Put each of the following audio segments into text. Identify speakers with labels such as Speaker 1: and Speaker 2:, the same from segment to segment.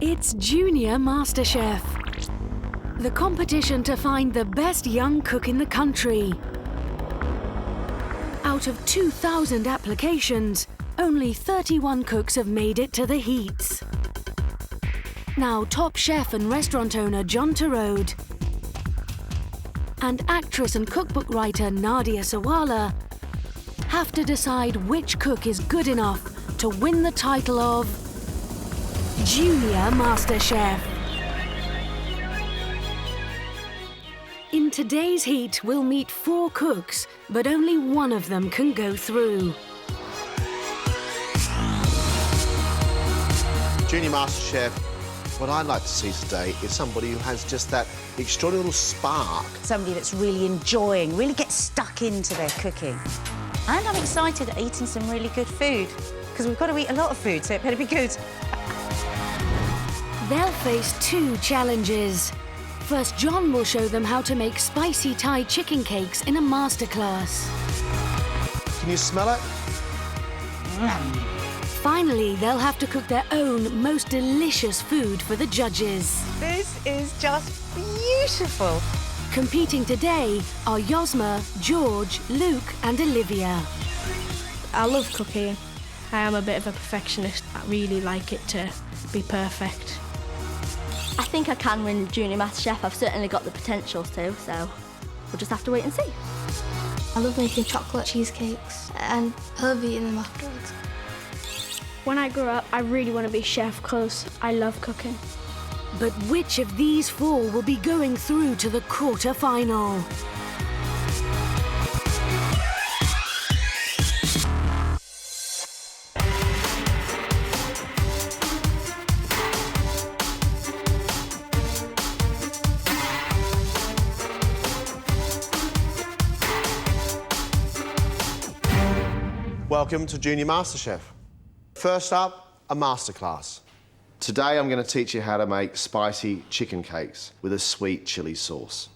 Speaker 1: It's Junior MasterChef, the competition to find the best young cook in the country. Out of 2,000 applications, only 31 cooks have made it to the heats. Now top chef and restaurant owner John Torode and actress and cookbook writer Nadia Sawala have to decide which cook is good enough to win the title of Junior MasterChef. In today's heat, we'll meet 4 cooks, but only one of them can go through.
Speaker 2: Junior MasterChef, what I'd like to see today is somebody who has just that extraordinary little spark.
Speaker 3: Somebody that's really enjoying, really gets stuck into their cooking. And I'm excited at eating some really good food, because we've got to eat a lot of food, so it better be good.
Speaker 1: They'll face 2 challenges. First, John will show them how to make spicy Thai chicken cakes in a masterclass.
Speaker 2: Can you smell it?
Speaker 1: Finally, they'll have to cook their own most delicious food for the judges.
Speaker 3: This is just beautiful.
Speaker 1: Competing today are Yosma, George, Luke and Olivia.
Speaker 4: I love cooking. I am a bit of a perfectionist. I really like it to be perfect.
Speaker 5: I think I can win Junior MasterChef. I've certainly got the potential to, so we'll just have to wait and see.
Speaker 6: I love making chocolate cheesecakes and I love eating them afterwards.
Speaker 4: When I grow up, I really want to be a chef because I love cooking.
Speaker 1: But which of these 4 will be going through to the quarter-final?
Speaker 2: Welcome to Junior MasterChef. First up, a masterclass. Today I'm going to teach you how to make spicy chicken cakes with a sweet chili sauce.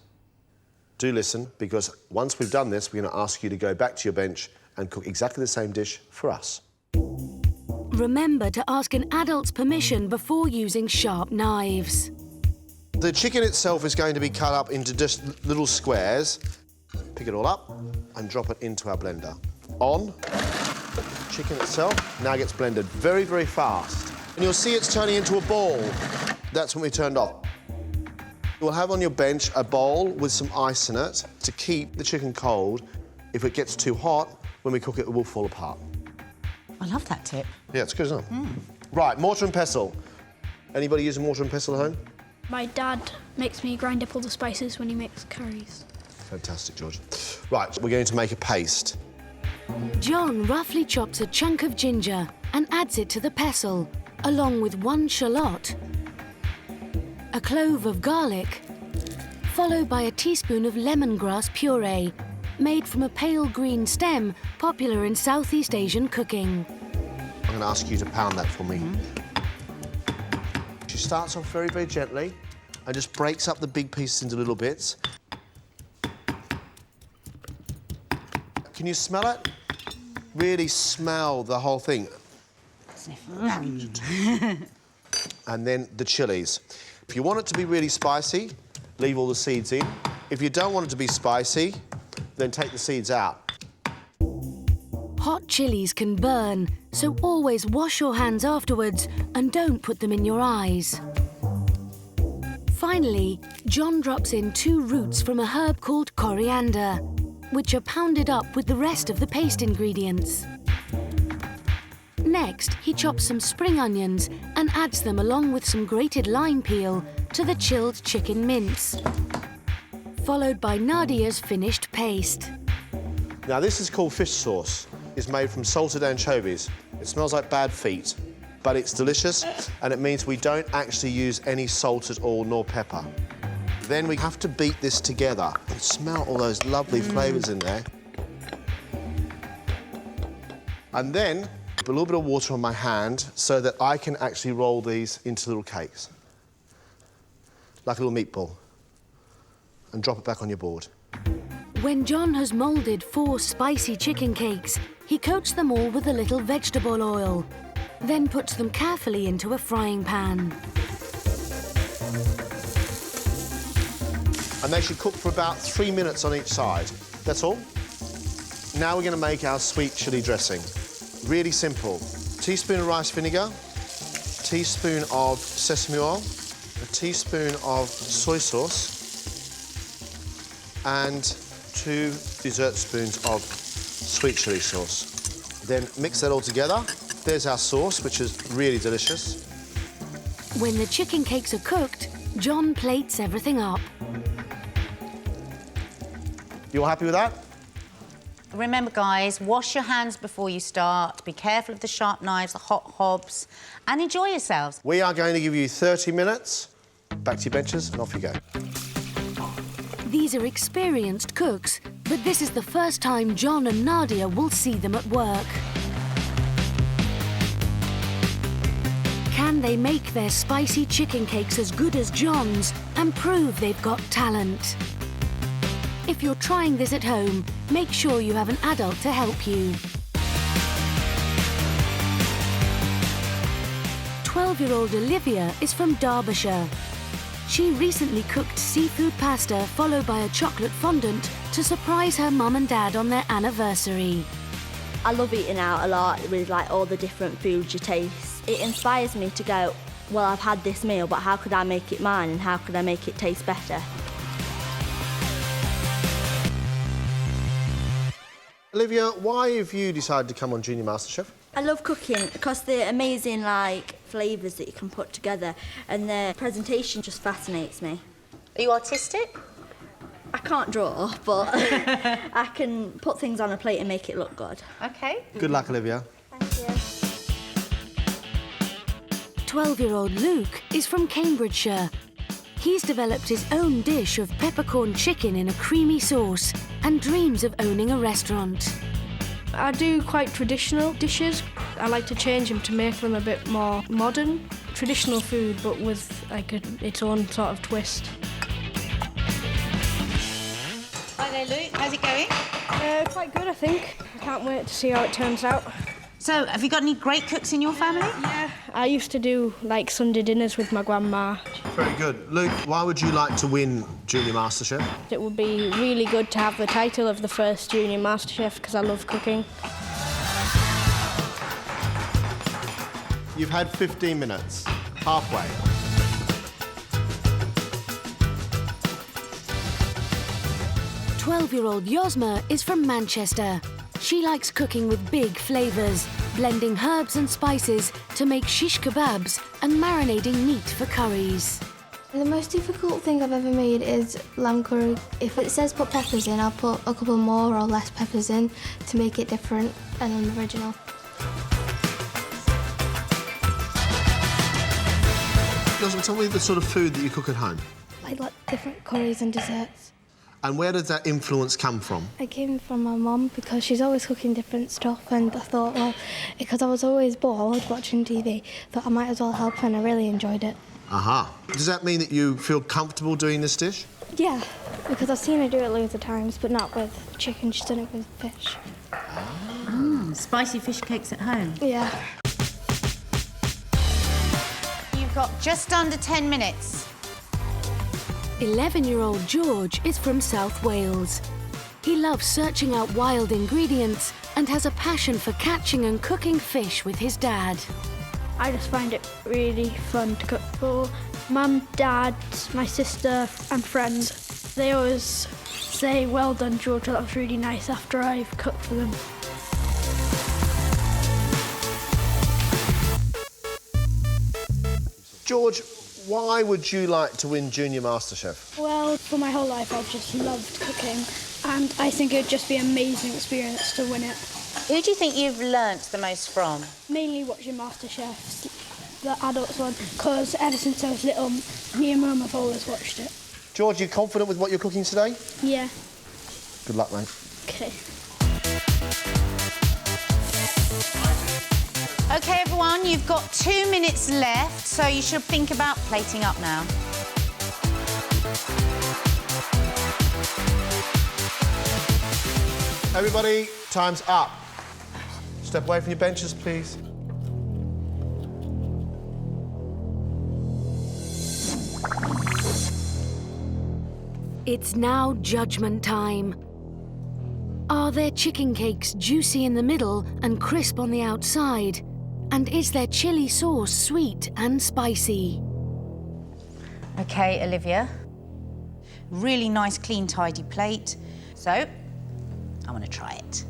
Speaker 2: Do listen, because once we've done this, we're going to ask you to go back to your bench and cook exactly the same dish for us.
Speaker 1: Remember to ask an adult's permission before using sharp knives.
Speaker 2: The chicken itself is going to be cut up into just little squares. Pick it all up and drop it into our blender. On. Chicken itself now gets blended very, very fast. And you'll see it's turning into a ball. That's when we turned off. You'll have on your bench a bowl with some ice in it to keep the chicken cold. If it gets too hot, when we cook it, it will fall apart.
Speaker 3: I love that tip.
Speaker 2: Yeah, it's good, isn't it? Right, mortar and pestle. Anybody using mortar and pestle at home?
Speaker 4: My dad makes me grind up all the spices when he makes curries.
Speaker 2: Fantastic, George. Right, we're going to make a paste.
Speaker 1: John roughly chops a chunk of ginger and adds it to the pestle, along with 1 shallot, a clove of garlic, followed by a teaspoon of lemongrass puree, made from a pale green stem popular in Southeast Asian cooking.
Speaker 2: I'm going to ask you to pound that for me. She starts off very, very gently and just breaks up the big pieces into little bits. Can you smell it? Really smell the whole thing. And then the chilies. If you want it to be really spicy, leave all the seeds in. If you don't want it to be spicy, then take the seeds out.
Speaker 1: Hot chilies can burn, so always wash your hands afterwards and don't put them in your eyes. Finally, John drops in 2 roots from a herb called coriander, which are pounded up with the rest of the paste ingredients. Next, he chops some spring onions and adds them along with some grated lime peel to the chilled chicken mince, followed by Nadia's finished paste.
Speaker 2: Now, this is called fish sauce. It's made from salted anchovies. It smells like bad feet, but it's delicious, and it means we don't actually use any salt at all, nor pepper. Then we have to beat this together and smell all those lovely flavours in there. And then put a little bit of water on my hand so that I can actually roll these into little cakes, like a little meatball, and drop it back on your board.
Speaker 1: When John has moulded 4 spicy chicken cakes, he coats them all with a little vegetable oil. then puts them carefully into a frying pan.
Speaker 2: And they should cook for about 3 minutes on each side. That's all. Now we're going to make our sweet chilli dressing. Really simple. Teaspoon of rice vinegar, teaspoon of sesame oil, a teaspoon of soy sauce, and 2 dessert spoons of sweet chilli sauce. Then mix that all together. There's our sauce, which is really delicious.
Speaker 1: When the chicken cakes are cooked, John plates everything up.
Speaker 2: You all happy with that?
Speaker 3: Remember, guys, wash your hands before you start. Be careful of the sharp knives, the hot hobs, and enjoy yourselves.
Speaker 2: We are going to give you 30 minutes. Back to your benches and off you go.
Speaker 1: These are experienced cooks, but this is the first time John and Nadia will see them at work. Can they make their spicy chicken cakes as good as John's and prove they've got talent? If you're trying this at home, make sure you have an adult to help you. 12-year-old Olivia is from Derbyshire. She recently cooked seafood pasta followed by a chocolate fondant to surprise her mum and dad on their anniversary.
Speaker 5: I love eating out a lot with like all the different foods you taste. It inspires me to go, well, I've had this meal, but how could I make it mine and how could I make it taste better?
Speaker 2: Olivia, why have you decided to come on Junior MasterChef?
Speaker 5: I love cooking because the amazing flavours that you can put together and the presentation just fascinates me.
Speaker 3: Are you artistic?
Speaker 5: I can't draw, but I can put things on a plate and make it look good.
Speaker 3: OK.
Speaker 2: Good luck, Olivia.
Speaker 5: Thank you.
Speaker 1: 12-year-old Luke is from Cambridgeshire. He's developed his own dish of peppercorn chicken in a creamy sauce and dreams of owning a restaurant.
Speaker 4: I do quite traditional dishes. I like to change them to make them a bit more modern. Traditional food, but with its own sort of twist.
Speaker 3: Hi there, Luke. How's it going?
Speaker 4: Quite good, I think. I can't wait to see how it turns out.
Speaker 3: So, have you got any great cooks in your family?
Speaker 4: Yeah. I used to do Sunday dinners with my grandma.
Speaker 2: Very good. Luke, why would you like to win Junior MasterChef?
Speaker 4: It would be really good to have the title of the first Junior MasterChef because I love cooking.
Speaker 2: You've had 15 minutes. Halfway.
Speaker 1: "12-year-old Yosma is from Manchester. She likes cooking with big flavours, blending herbs and spices to make shish kebabs and marinating meat for curries.
Speaker 6: The most difficult thing I've ever made is lamb curry. If it says put peppers in, I'll put a couple more or less peppers in to make it different and unoriginal.
Speaker 2: Yosma, tell me the sort of food that you cook at home.
Speaker 6: I like different curries and desserts.
Speaker 2: And where does that influence come from?
Speaker 6: I came from my mum because she's always cooking different stuff, and I thought, well, because I was always bored watching TV, thought I might as well help, and I really enjoyed it.
Speaker 2: Aha. Does that mean that you feel comfortable doing this dish?
Speaker 6: Yeah, because I've seen her do it loads of times, but not with chicken, she's done it with fish.
Speaker 3: Spicy fish cakes at home.
Speaker 6: Yeah.
Speaker 3: You've got just under 10 minutes.
Speaker 1: 11-year-old George is from South Wales. He loves searching out wild ingredients and has a passion for catching and cooking fish with his dad.
Speaker 4: I just find it really fun to cook for Mum, Dad, my sister and friends. They always say, well done, George, that was really nice after I've cooked for them.
Speaker 2: George, why would you like to win Junior MasterChef?
Speaker 7: Well, for my whole life I've just loved cooking and I think it would just be an amazing experience to win it.
Speaker 3: Who do you think you've learnt the most from?
Speaker 7: Mainly watching MasterChef, the adults one, because ever since I was little, me and Mum have always watched it.
Speaker 2: George, are you confident with what you're cooking today?
Speaker 7: Yeah.
Speaker 2: Good luck, mate.
Speaker 7: Okay.
Speaker 3: OK, everyone, you've got 2 minutes left, so you should think about plating up now.
Speaker 2: Everybody, time's up. Step away from your benches, please.
Speaker 1: It's now judgment time. Are their chicken cakes juicy in the middle and crisp on the outside? And is their chilli sauce sweet and spicy?
Speaker 3: OK, Olivia. Really nice, clean, tidy plate. So, I want to try it.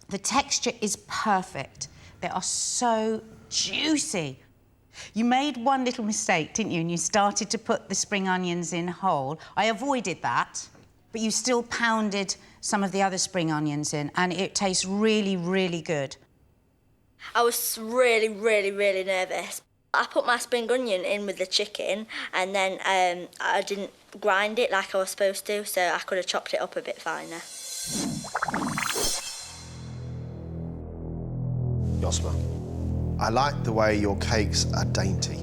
Speaker 3: The texture is perfect. They are so juicy. You made one little mistake, didn't you? And you started to put the spring onions in whole. I avoided that, but you still pounded some of the other spring onions in, and it tastes really, really good.
Speaker 5: I was really, really, really nervous. I put my spring onion in with the chicken, and then I didn't grind it like I was supposed to, so I could have chopped it up a bit finer.
Speaker 2: Yosma, I like the way your cakes are dainty.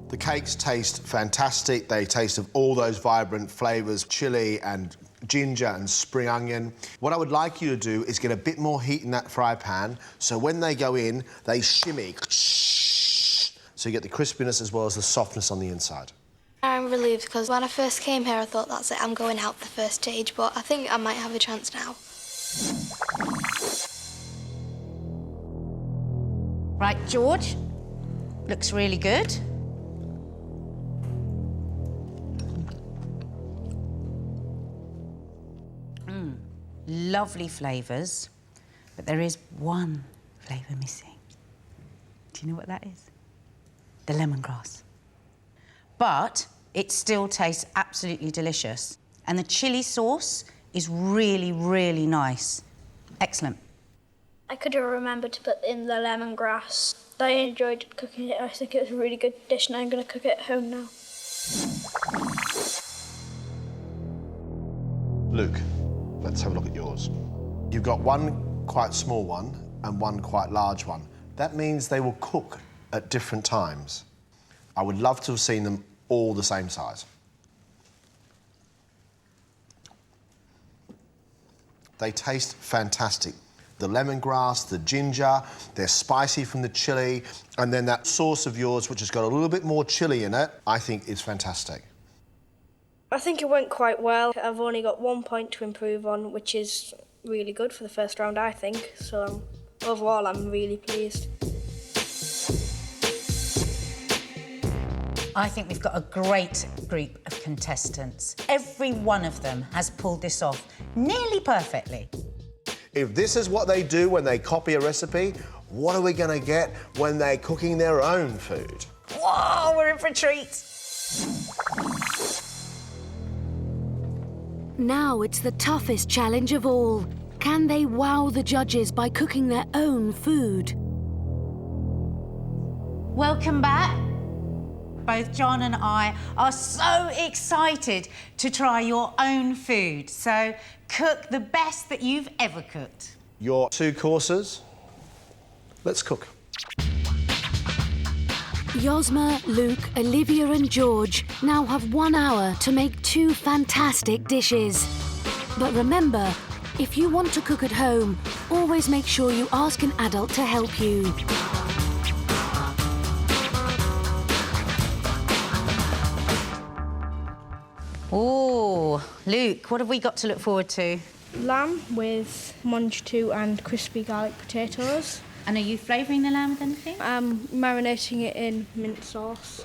Speaker 2: The cakes taste fantastic. They taste of all those vibrant flavours, chilli and ginger and spring onion. What I would like you to do is get a bit more heat in that fry pan, so when they go in, they shimmy. So you get the crispiness as well as the softness on the inside.
Speaker 6: I'm relieved because when I first came here I thought that's it, I'm going out the first stage, but I think I might have a chance now.
Speaker 3: Right, George, looks really good. Lovely flavours, but there is one flavour missing. Do you know what that is? The lemongrass. But it still tastes absolutely delicious. And the chilli sauce is really, really nice. Excellent.
Speaker 4: I could have remembered to put in the lemongrass. I enjoyed cooking it. I think it was a really good dish, and I'm going to cook it at home now.
Speaker 2: Luke, let's have a look at yours. You've got one quite small one and one quite large one. That means they will cook at different times. I would love to have seen them all the same size. They taste fantastic. The lemongrass, the ginger, they're spicy from the chilli, and then that sauce of yours, which has got a little bit more chilli in it, I think is fantastic.
Speaker 4: I think it went quite well. I've only got 1 point to improve on, which is really good for the first round, I think. So overall, I'm really pleased.
Speaker 3: I think we've got a great group of contestants. Every one of them has pulled this off nearly perfectly.
Speaker 2: If this is what they do when they copy a recipe, what are we going to get when they're cooking their own food?
Speaker 3: Whoa, we're in for a treat.
Speaker 1: Now it's the toughest challenge of all. Can they wow the judges by cooking their own food?
Speaker 3: Welcome back. Both John and I are so excited to try your own food. So cook the best that you've ever cooked.
Speaker 2: Your 2 courses, let's cook.
Speaker 1: Yosma, Luke, Olivia and George now have 1 hour to make 2 fantastic dishes. But remember, if you want to cook at home, always make sure you ask an adult to help you.
Speaker 3: Oh, Luke, what have we got to look forward to?
Speaker 4: Lamb with munch 2 and crispy garlic potatoes.
Speaker 3: And are you flavouring the lamb with anything?
Speaker 4: I'm marinating it in mint sauce.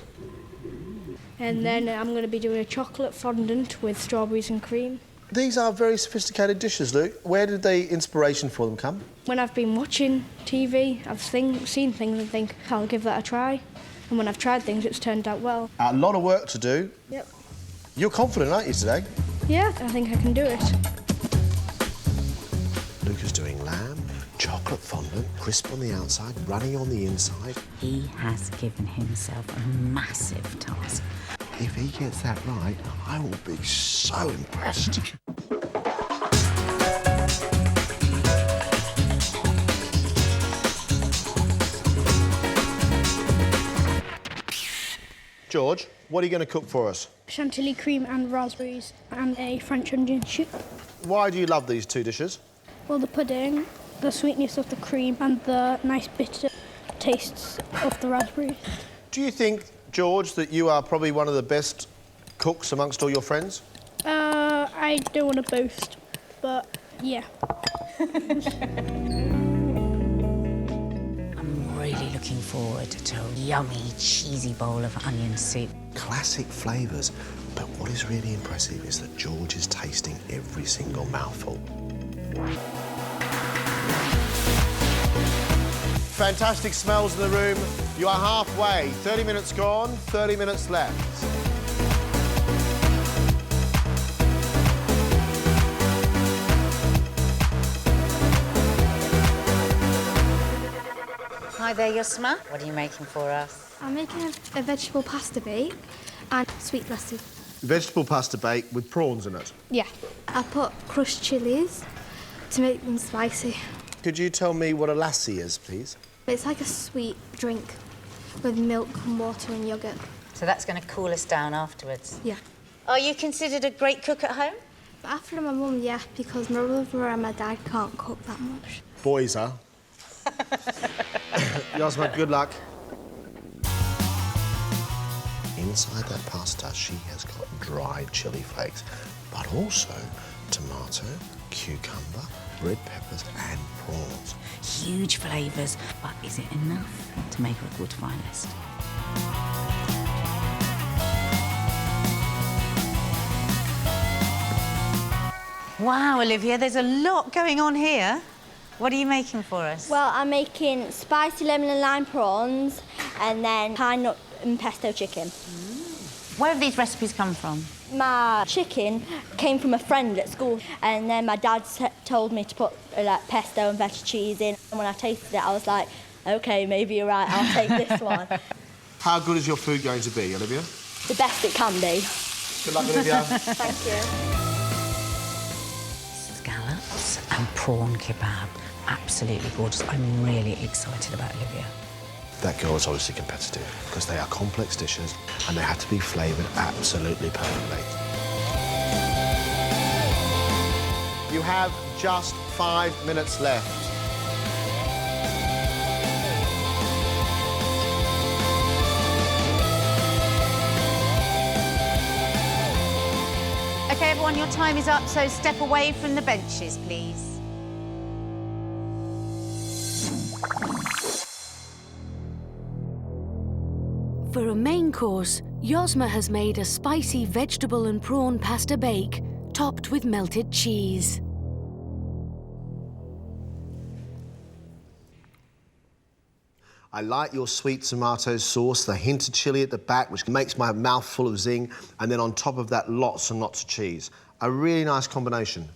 Speaker 4: And then I'm going to be doing a chocolate fondant with strawberries and cream.
Speaker 2: These are very sophisticated dishes, Luke. Where did the inspiration for them come?
Speaker 4: When I've been watching TV, I've seen things and think, I'll give that a try. And when I've tried things, it's turned out well.
Speaker 2: A lot of work to do.
Speaker 4: Yep.
Speaker 2: You're confident, aren't you, today?
Speaker 4: Yeah, I think I can do it.
Speaker 2: Luke is doing lamb, chocolate fondant, crisp on the outside, runny on the inside.
Speaker 3: He has given himself a massive task.
Speaker 2: If he gets that right, I will be so impressed. George, what are you going to cook for us?
Speaker 7: Chantilly cream and raspberries and a French onion soup.
Speaker 2: Why do you love these two dishes?
Speaker 7: Well, the pudding, the sweetness of the cream and the nice bitter tastes of the raspberries.
Speaker 2: Do you think, George, that you are probably one of the best cooks amongst all your friends?
Speaker 7: I don't want to boast, but yeah.
Speaker 3: I'm really looking forward to a yummy, cheesy bowl of onion soup.
Speaker 2: Classic flavours, but what is really impressive is that George is tasting every single mouthful. Fantastic smells in the room. You are halfway. 30 minutes gone, 30 minutes left.
Speaker 3: Hi there, Yusma. What are you making for us?
Speaker 6: I'm making a vegetable pasta bake and sweet lassi.
Speaker 2: Vegetable pasta bake with prawns in it.
Speaker 6: Yeah. I put crushed chilies to make them spicy.
Speaker 2: Could you tell me what a lassi is, please?
Speaker 6: It's like a sweet drink with milk and water and yoghurt.
Speaker 3: So that's going to cool us down afterwards.
Speaker 6: Yeah.
Speaker 3: Are you considered a great cook at home?
Speaker 6: But after my mum, yeah, because my brother and my dad can't cook that much.
Speaker 2: Boys, huh? Yasma, good luck. Inside that pasta, she has got dried chilli flakes, but also tomato, cucumber, red peppers and prawns.
Speaker 3: Huge flavours, but is it enough to make her a quarterfinalist? Wow, Olivia, there's a lot going on here. What are you making for us?
Speaker 5: Well, I'm making spicy lemon and lime prawns and then pine nut and pesto chicken.
Speaker 3: Where have these recipes come from?
Speaker 5: My chicken came from a friend at school and then my dad told me to put like pesto and veg cheese in. And when I tasted it, I was like, OK, maybe you're right, I'll take this one.
Speaker 2: How good is your food going to be, Olivia?
Speaker 5: The best it can be.
Speaker 2: Good luck, Olivia.
Speaker 5: Thank you.
Speaker 3: Scallops and prawn kebab. Absolutely gorgeous. I'm really excited about Olivia.
Speaker 2: That girl is obviously competitive because they are complex dishes and they have to be flavoured absolutely perfectly. You have just 5 minutes left.
Speaker 3: OK, everyone, your time is up, so step away from the benches, please.
Speaker 1: For a main course, Yosma has made a spicy vegetable and prawn pasta bake, topped with melted cheese.
Speaker 2: I like your sweet tomato sauce, the hint of chilli at the back, which makes my mouth full of zing, and then on top of that, lots and lots of cheese. A really nice combination.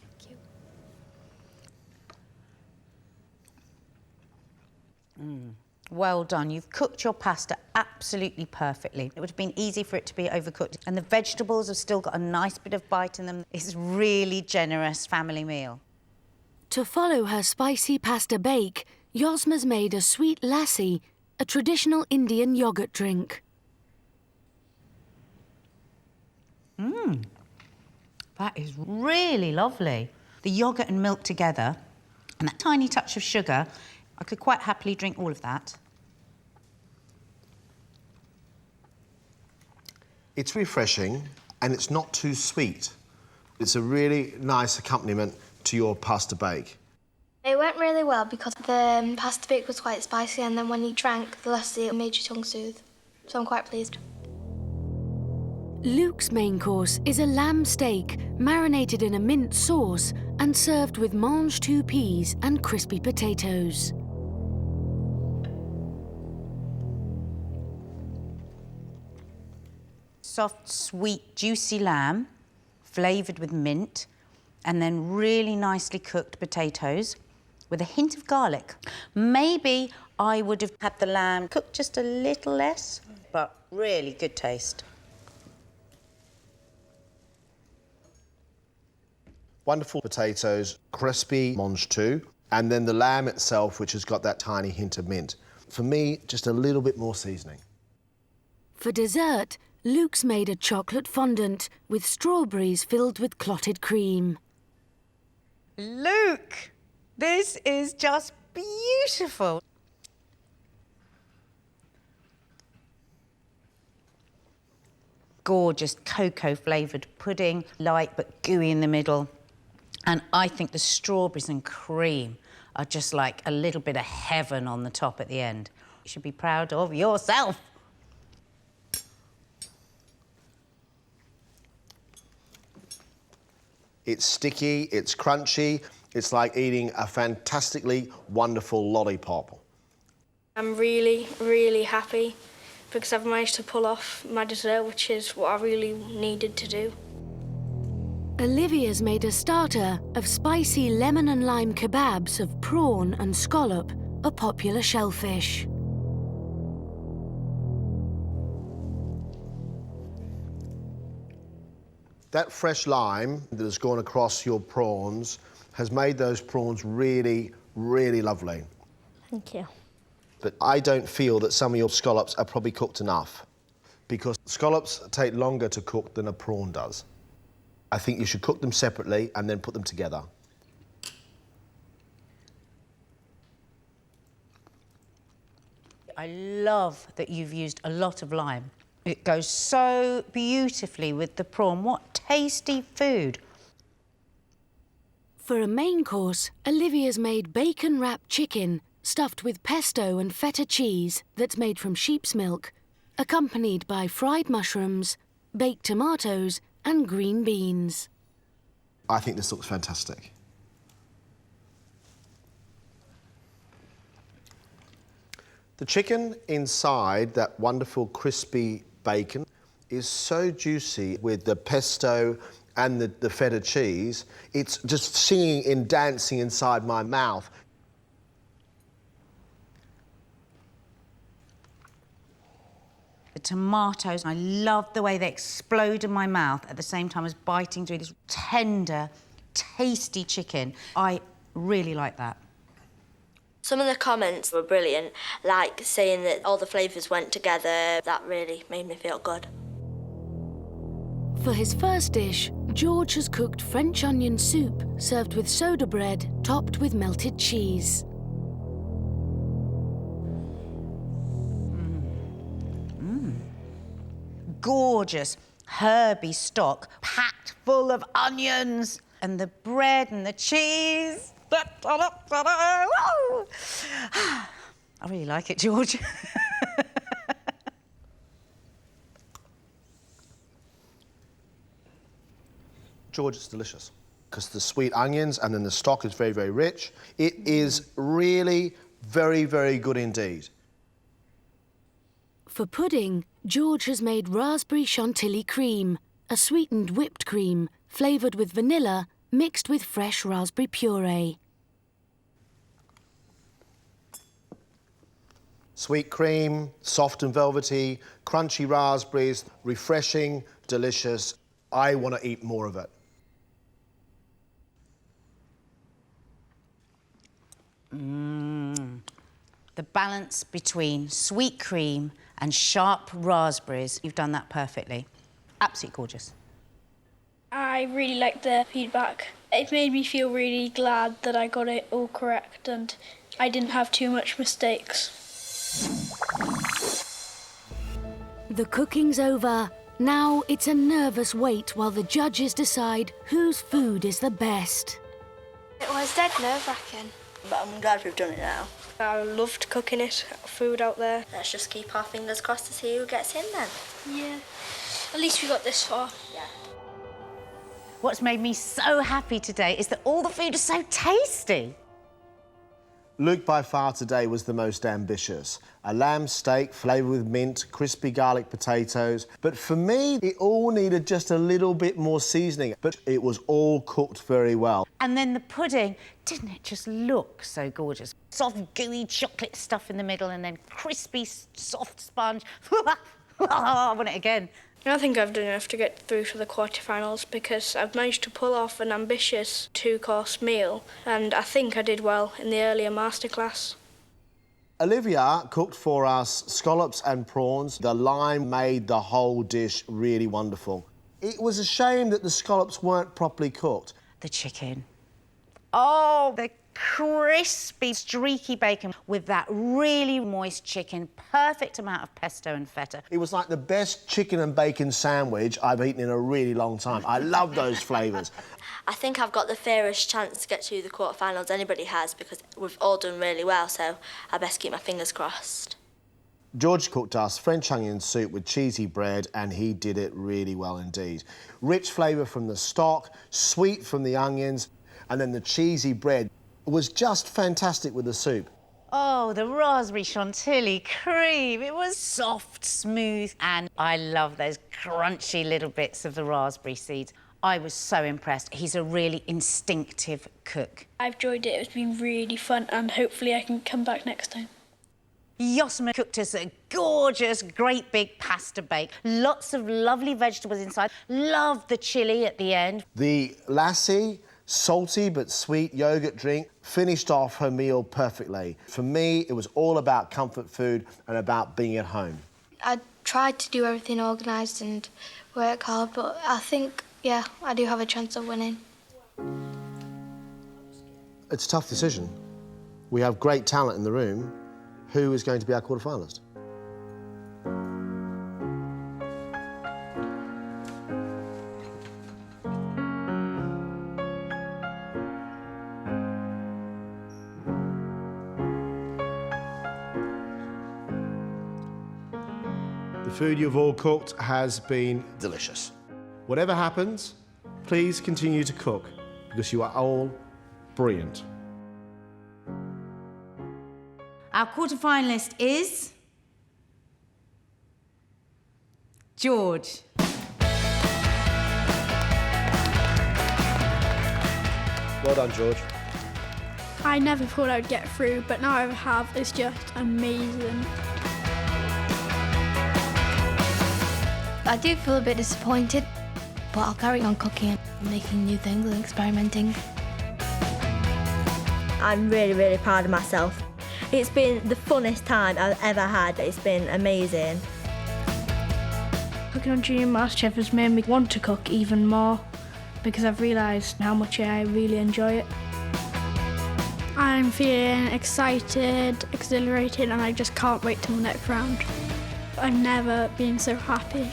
Speaker 3: Well done. You've cooked your pasta absolutely perfectly. It would have been easy for it to be overcooked. And the vegetables have still got a nice bit of bite in them. It's a really generous family meal.
Speaker 1: To follow her spicy pasta bake, Yosma's made a sweet lassi, a traditional Indian yoghurt drink.
Speaker 3: That is really lovely. The yoghurt and milk together, and that tiny touch of sugar, I could quite happily drink all of that.
Speaker 2: It's refreshing and it's not too sweet. It's a really nice accompaniment to your pasta bake.
Speaker 6: It went really well because the pasta bake was quite spicy and then when you drank the lassi, it made your tongue soothe. So I'm quite pleased.
Speaker 1: Luke's main course is a lamb steak marinated in a mint sauce and served with mange tout peas and crispy potatoes.
Speaker 3: Soft, sweet, juicy lamb, flavoured with mint, and then really nicely cooked potatoes with a hint of garlic. Maybe I would have had the lamb cooked just a little less, but really good taste.
Speaker 2: Wonderful potatoes, crispy mange tout, and then the lamb itself, which has got that tiny hint of mint. For me, just a little bit more seasoning.
Speaker 1: For dessert, Luke's made a chocolate fondant with strawberries filled with clotted cream.
Speaker 3: Luke, this is just beautiful. Gorgeous cocoa-flavoured pudding, light but gooey in the middle. And I think the strawberries and cream are just like a little bit of heaven on the top at the end. You should be proud of yourself.
Speaker 2: It's sticky, it's crunchy, it's like eating a fantastically wonderful lollipop.
Speaker 8: I'm really, really happy because I've managed to pull off my dessert, which is what I really needed to do.
Speaker 1: Olivia's made a starter of spicy lemon and lime kebabs of prawn and scallop, a popular shellfish.
Speaker 2: That fresh lime that has gone across your prawns has made those prawns really, really lovely.
Speaker 4: Thank you.
Speaker 2: But I don't feel that some of your scallops are probably cooked enough because scallops take longer to cook than a prawn does. I think you should cook them separately and then put them together.
Speaker 3: I love that you've used a lot of lime. It goes so beautifully with the prawn. What tasty food.
Speaker 1: For a main course, Olivia's made bacon-wrapped chicken stuffed with pesto and feta cheese that's made from sheep's milk, accompanied by fried mushrooms, baked tomatoes and green beans.
Speaker 2: I think this looks fantastic. The chicken inside that wonderful crispy bacon is so juicy with the pesto and the feta cheese. It's just singing and dancing inside my mouth.
Speaker 3: The tomatoes, I love the way they explode in my mouth at the same time as biting through this tender, tasty chicken. I really like that.
Speaker 5: Some of the comments were brilliant, like saying that all the flavours went together. That really made me feel good.
Speaker 1: For his first dish, George has cooked French onion soup served with soda bread topped with melted cheese.
Speaker 3: Gorgeous herby stock packed full of onions and the bread and the cheese. I really like it, George.
Speaker 2: George, it's delicious because the sweet onions and then the stock is very, very rich. It is really very, very good indeed.
Speaker 1: For pudding, George has made raspberry chantilly cream, a sweetened whipped cream flavoured with vanilla mixed with fresh raspberry puree.
Speaker 2: Sweet cream, soft and velvety, crunchy raspberries, refreshing, delicious. I want to eat more of it.
Speaker 3: The balance between sweet cream and sharp raspberries, you've done that perfectly. Absolutely gorgeous.
Speaker 4: I really liked the feedback. It made me feel really glad that I got it all correct and I didn't have too much mistakes.
Speaker 1: The cooking's over. Now it's a nervous wait while the judges decide whose food is the best.
Speaker 6: It was dead nerve-wracking.
Speaker 5: But I'm glad we've done it now.
Speaker 8: I loved cooking it, food out there.
Speaker 5: Let's just keep our fingers crossed to see who gets in then.
Speaker 4: Yeah, at least we got this far.
Speaker 5: Yeah.
Speaker 3: What's made me so happy today is that all the food is so tasty.
Speaker 2: Luke, by far today, was the most ambitious. A lamb steak flavoured with mint, crispy garlic potatoes. But for me, it all needed just a little bit more seasoning. But it was all cooked very well.
Speaker 3: And then the pudding, didn't it just look so gorgeous? Soft, gooey chocolate stuff in the middle and then crispy, soft sponge. I want it again.
Speaker 8: I think I've done enough to get through to the quarterfinals because I've managed to pull off an ambitious 2-course meal and I think I did well in the earlier Masterclass.
Speaker 2: Olivia cooked for us scallops and prawns. The lime made the whole dish really wonderful. It was a shame that the scallops weren't properly cooked.
Speaker 3: The chicken. Oh, the crispy, streaky bacon with that really moist chicken, perfect amount of pesto and feta.
Speaker 2: It was like the best chicken and bacon sandwich I've eaten in a really long time. I love those flavours.
Speaker 5: I think I've got the fairest chance to get to the quarterfinals anybody has because we've all done really well, so I best keep my fingers crossed.
Speaker 2: George cooked us French onion soup with cheesy bread and he did it really well indeed. Rich flavour from the stock, sweet from the onions, and then the cheesy bread was just fantastic with the soup.
Speaker 3: Oh, the raspberry chantilly cream. It was soft, smooth, and I love those crunchy little bits of the raspberry seeds. I was so impressed. He's a really instinctive cook.
Speaker 7: I've enjoyed it. It's been really fun, and hopefully I can come back next time.
Speaker 3: Josma cooked us a gorgeous, great big pasta bake. Lots of lovely vegetables inside. Loved the chilli at the end.
Speaker 2: The lassi, salty but sweet yoghurt drink, finished off her meal perfectly. For me, it was all about comfort food and about being at home.
Speaker 6: I tried to do everything organised and work hard, but I think, yeah, I do have a chance of winning.
Speaker 2: It's a tough decision. We have great talent in the room. Who is going to be our quarterfinalist? The food you've all cooked has been delicious. Whatever happens, please continue to cook because you are all brilliant.
Speaker 3: Our quarterfinalist is George.
Speaker 2: Well done, George.
Speaker 4: I never thought I'd get through, but now I have. It's just amazing.
Speaker 6: I do feel a bit disappointed, but I'll carry on cooking, making new things and experimenting.
Speaker 5: I'm really, really proud of myself. It's been the funnest time I've ever had. It's been amazing.
Speaker 7: Cooking on Junior MasterChef has made me want to cook even more because I've realised how much I really enjoy it.
Speaker 4: I'm feeling excited, exhilarated, and I just can't wait till the next round. I've never been so happy.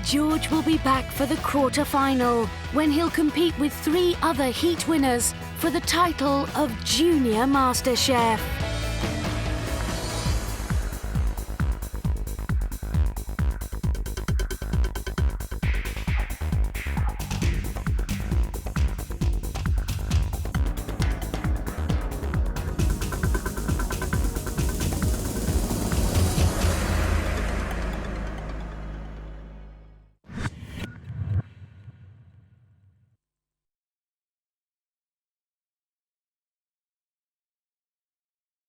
Speaker 1: George will be back for the quarter-final when he'll compete with 3 other heat winners for the title of Junior MasterChef.